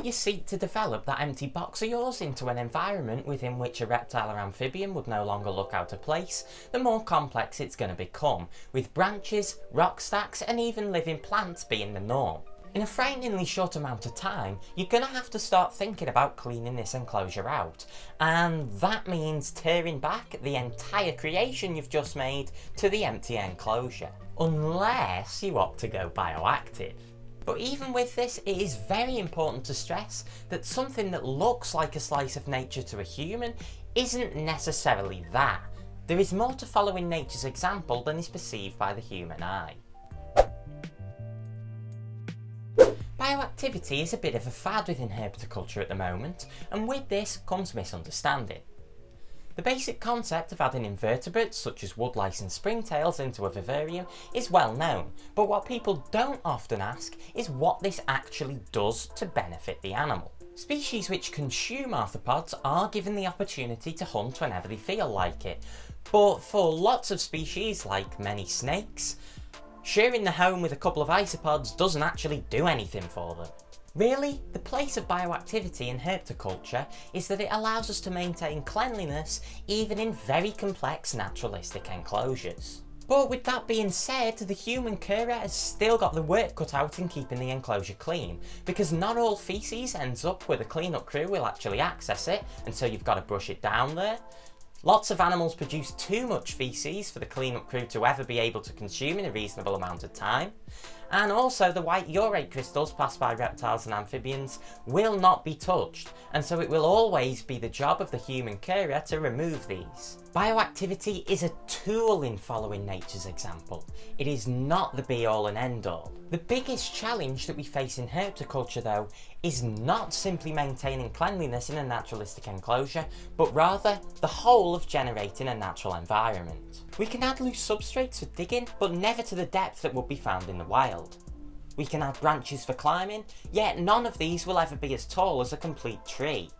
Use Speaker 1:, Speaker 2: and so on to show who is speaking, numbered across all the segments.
Speaker 1: you seek to develop that empty box of yours into an environment within which a reptile or amphibian would no longer look out of place, the more complex it's going to become, with branches, rock stacks and even living plants being the norm. In a frighteningly short amount of time, you're going to have to start thinking about cleaning this enclosure out, and that means tearing back the entire creation you've just made to the empty enclosure, unless you opt to go bioactive. But even with this, it is very important to stress that something that looks like a slice of nature to a human isn't necessarily that. There is more to following nature's example than is perceived by the human eye. Bioactivity is a bit of a fad within herpetoculture at the moment, and with this comes misunderstanding. The basic concept of adding invertebrates such as woodlice and springtails into a vivarium is well known, but what people don't often ask is what this actually does to benefit the animal. Species which consume arthropods are given the opportunity to hunt whenever they feel like it, but for lots of species, like many snakes, sharing the home with a couple of isopods doesn't actually do anything for them. Really, the place of bioactivity in herpetoculture is that it allows us to maintain cleanliness even in very complex naturalistic enclosures. But with that being said, the human carer has still got the work cut out in keeping the enclosure clean, because not all feces ends up where the cleanup crew will actually access it, and so you've got to brush it down there. Lots of animals produce too much feces for the cleanup crew to ever be able to consume in a reasonable amount of time. And also the white urate crystals passed by reptiles and amphibians will not be touched, and so it will always be the job of the human carer to remove these. Bioactivity is a tool in following nature's example. It is not the be all and end all. The biggest challenge that we face in herpetoculture though is not simply maintaining cleanliness in a naturalistic enclosure, but rather the whole of generating a natural environment. We can add loose substrates for digging, but never to the depth that would be found in the wild. We can add branches for climbing, yet none of these will ever be as tall as a complete tree.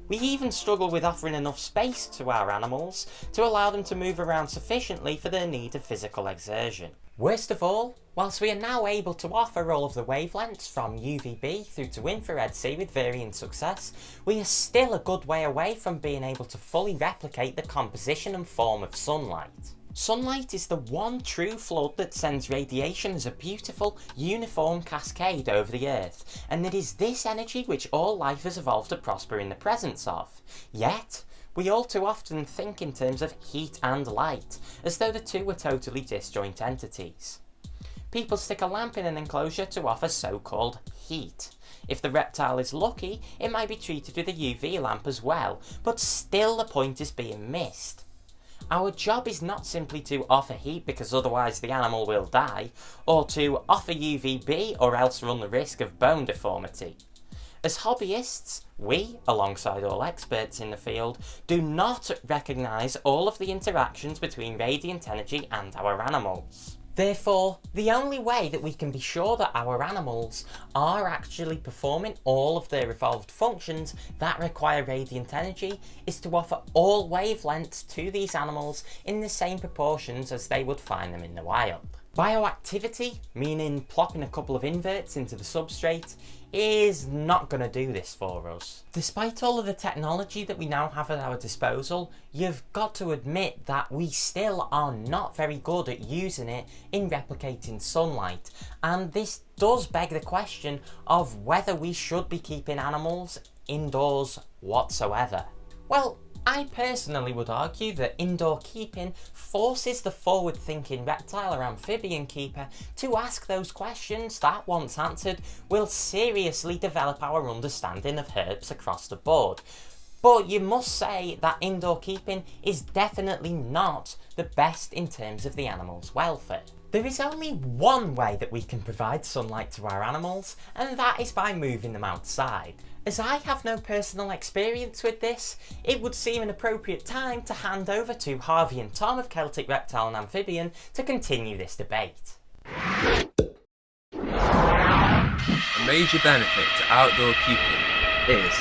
Speaker 1: We even struggle with offering enough space to our animals to allow them to move around sufficiently for their need of physical exertion. Worst of all, whilst we are now able to offer all of the wavelengths from UVB through to infrared C with varying success, we are still a good way away from being able to fully replicate the composition and form of sunlight. Sunlight is the one true flood that sends radiation as a beautiful, uniform cascade over the Earth, and it is this energy which all life has evolved to prosper in the presence of. Yet, we all too often think in terms of heat and light, as though the two were totally disjoint entities. People stick a lamp in an enclosure to offer so-called heat. If the reptile is lucky, it might be treated with a UV lamp as well, but still the point is being missed. Our job is not simply to offer heat because otherwise the animal will die, or to offer UVB or else run the risk of bone deformity. As hobbyists, we, alongside all experts in the field, do not recognise all of the interactions between radiant energy and our animals. Therefore, the only way that we can be sure that our animals are actually performing all of their evolved functions that require radiant energy is to offer all wavelengths to these animals in the same proportions as they would find them in the wild. Bioactivity, meaning plopping a couple of inverts into the substrate, is not going to do this for us. Despite all of the technology that we now have at our disposal, you've got to admit that we still are not very good at using it in replicating sunlight, and this does beg the question of whether we should be keeping animals indoors whatsoever. Well, I personally would argue that indoor keeping forces the forward-thinking reptile or amphibian keeper to ask those questions that, once answered, will seriously develop our understanding of herps across the board. But you must say that indoor keeping is definitely not the best in terms of the animal's welfare. There is only one way that we can provide sunlight to our animals, and that is by moving them outside. As I have no personal experience with this, it would seem an appropriate time to hand over to Harvey and Tom of Celtic Reptile and Amphibian to continue this debate.
Speaker 2: A major benefit to outdoor keeping is